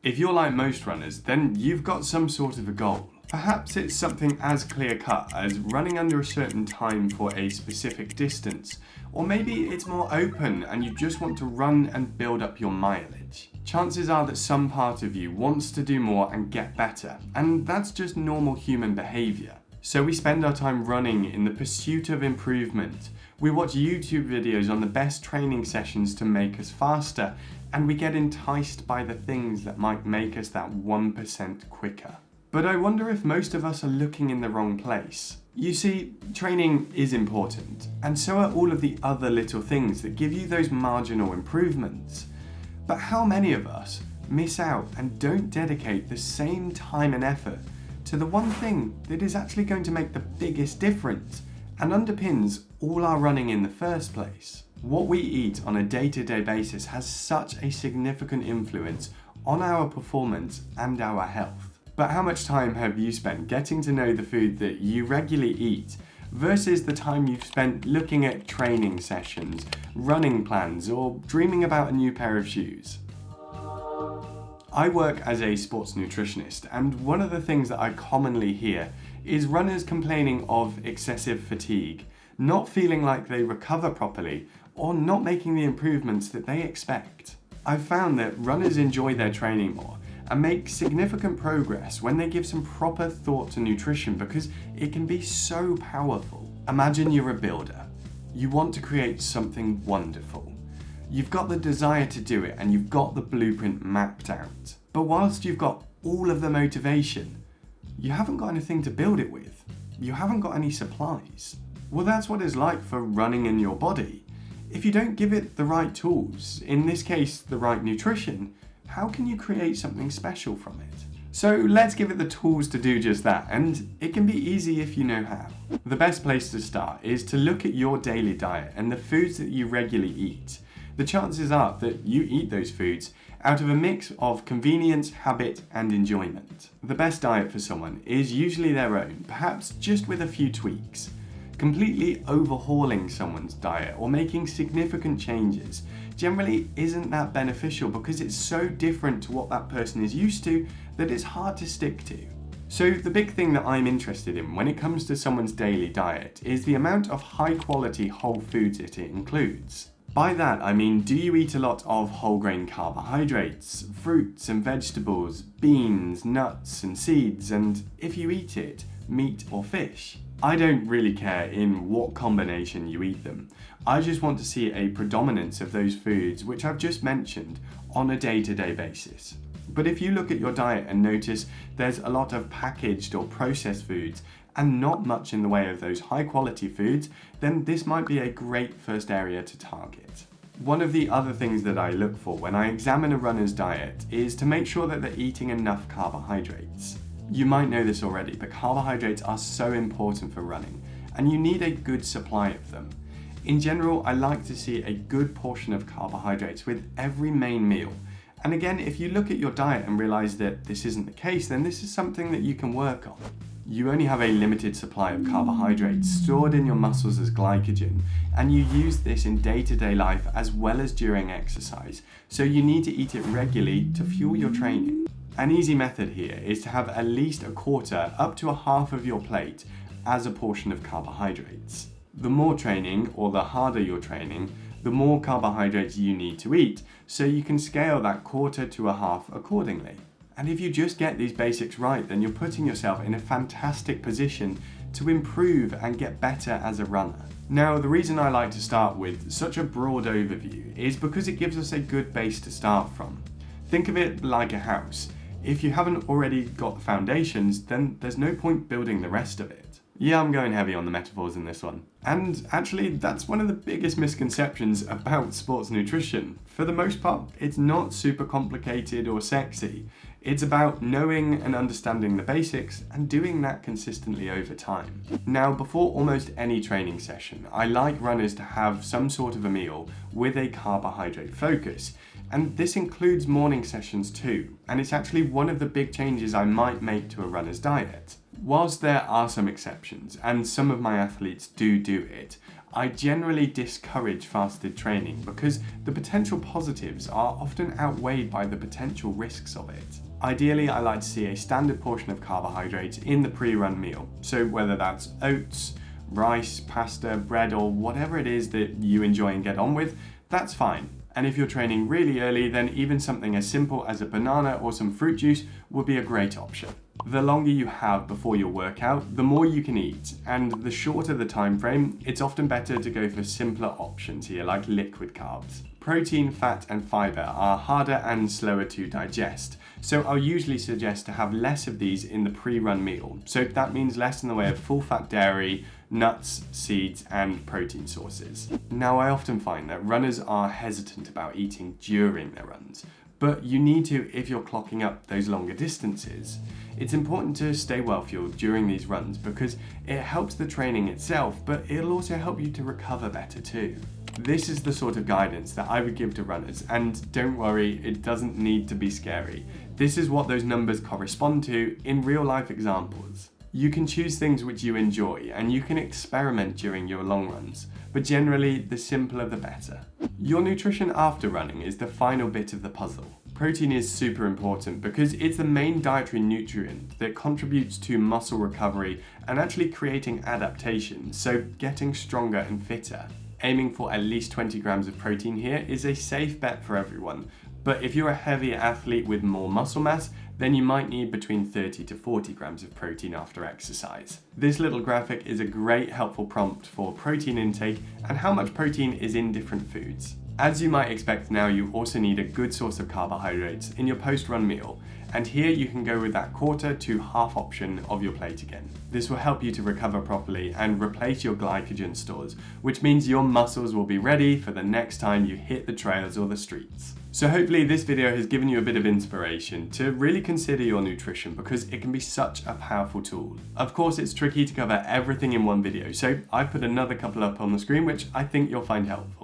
If you're like most runners, then you've got some sort of a goal. Perhaps it's something as clear-cut as running under a certain time for a specific distance, or maybe it's more open and you just want to run and build up your mileage. Chances are that some part of you wants to do more and get better, and that's just normal human behaviour. So we spend our time running in the pursuit of improvement. We watch YouTube videos on the best training sessions to make us faster, and we get enticed by the things that might make us that 1% quicker. But I wonder if most of us are looking in the wrong place. You see, training is important, and so are all of the other little things that give you those marginal improvements. But how many of us miss out and don't dedicate the same time and effort to the one thing that is actually going to make the biggest difference and underpins all our running in the first place? What we eat on a day-to-day basis has such a significant influence on our performance and our health. But how much time have you spent getting to know the food that you regularly eat versus the time you've spent looking at training sessions, running plans, or dreaming about a new pair of shoes? I work as a sports nutritionist, and one of the things that I commonly hear is runners complaining of excessive fatigue, not feeling like they recover properly, or not making the improvements that they expect. I've found that runners enjoy their training more and make significant progress when they give some proper thought to nutrition because it can be so powerful. Imagine you're a builder. You want to create something wonderful. You've got the desire to do it and you've got the blueprint mapped out. But whilst you've got all of the motivation, you haven't got anything to build it with. You haven't got any supplies. Well, that's what it's like for running in your body. If you don't give it the right tools, in this case the right nutrition, how can you create something special from it? So let's give it the tools to do just that, and it can be easy if you know how. The best place to start is to look at your daily diet and the foods that you regularly eat. The chances are that you eat those foods out of a mix of convenience, habit, and enjoyment. The best diet for someone is usually their own, perhaps just with a few tweaks. Completely overhauling someone's diet or making significant changes generally isn't that beneficial because it's so different to what that person is used to that it's hard to stick to. So the big thing that I'm interested in when it comes to someone's daily diet is the amount of high quality whole foods it includes. By that I mean, do you eat a lot of whole grain carbohydrates, fruits and vegetables, beans, nuts and seeds, and if you eat it, meat or fish? I don't really care in what combination you eat them. I just want to see a predominance of those foods which I've just mentioned on a day-to-day basis. But if you look at your diet and notice there's a lot of packaged or processed foods and not much in the way of those high quality foods, then this might be a great first area to target. One of the other things that I look for when I examine a runner's diet is to make sure that they're eating enough carbohydrates. You might know this already, but carbohydrates are so important for running, and you need a good supply of them. In general, I like to see a good portion of carbohydrates with every main meal. And again, if you look at your diet and realize that this isn't the case, then this is something that you can work on. You only have a limited supply of carbohydrates stored in your muscles as glycogen, and you use this in day-to-day life as well as during exercise, so you need to eat it regularly to fuel your training. An easy method here is to have at least a quarter up to a half of your plate as a portion of carbohydrates. The more training, or the harder you're training, the more carbohydrates you need to eat, so you can scale that quarter to a half accordingly. And if you just get these basics right, then you're putting yourself in a fantastic position to improve and get better as a runner. Now, the reason I like to start with such a broad overview is because it gives us a good base to start from. Think of it like a house. If you haven't already got the foundations, then there's no point building the rest of it. Yeah, I'm going heavy on the metaphors in this one. And actually, that's one of the biggest misconceptions about sports nutrition. For the most part, it's not super complicated or sexy. It's about knowing and understanding the basics and doing that consistently over time. Now, before almost any training session, I like runners to have some sort of a meal with a carbohydrate focus. And this includes morning sessions too, and it's actually one of the big changes I might make to a runner's diet. Whilst there are some exceptions, and some of my athletes do it, I generally discourage fasted training because the potential positives are often outweighed by the potential risks of it. Ideally, I like to see a standard portion of carbohydrates in the pre-run meal. So whether that's oats, rice, pasta, bread, or whatever it is that you enjoy and get on with, that's fine. And if you're training really early, then even something as simple as a banana or some fruit juice would be a great option. The longer you have before your workout, the more you can eat, and the shorter the time frame, it's often better to go for simpler options here, like liquid carbs. Protein, fat, and fiber are harder and slower to digest, so I'll usually suggest to have less of these in the pre-run meal. So that means less in the way of full-fat dairy, nuts, seeds, and protein sources. Now, I often find that runners are hesitant about eating during their runs, but you need to if you're clocking up those longer distances. It's important to stay well fueled during these runs because it helps the training itself, but it'll also help you to recover better too. This is the sort of guidance that I would give to runners, and don't worry, it doesn't need to be scary. This is what those numbers correspond to in real life examples. You can choose things which you enjoy and you can experiment during your long runs, but generally the simpler the better. Your nutrition after running is the final bit of the puzzle. Protein is super important because it's the main dietary nutrient that contributes to muscle recovery and actually creating adaptation, so getting stronger and fitter. Aiming for at least 20 grams of protein here is a safe bet for everyone, but if you're a heavier athlete with more muscle mass, then you might need between 30 to 40 grams of protein after exercise. This little graphic is a great helpful prompt for protein intake and how much protein is in different foods. As you might expect now, you also need a good source of carbohydrates in your post-run meal, and here you can go with that quarter to half option of your plate again. This will help you to recover properly and replace your glycogen stores, which means your muscles will be ready for the next time you hit the trails or the streets. So hopefully this video has given you a bit of inspiration to really consider your nutrition because it can be such a powerful tool. Of course, it's tricky to cover everything in one video, so I've put another couple up on the screen which I think you'll find helpful.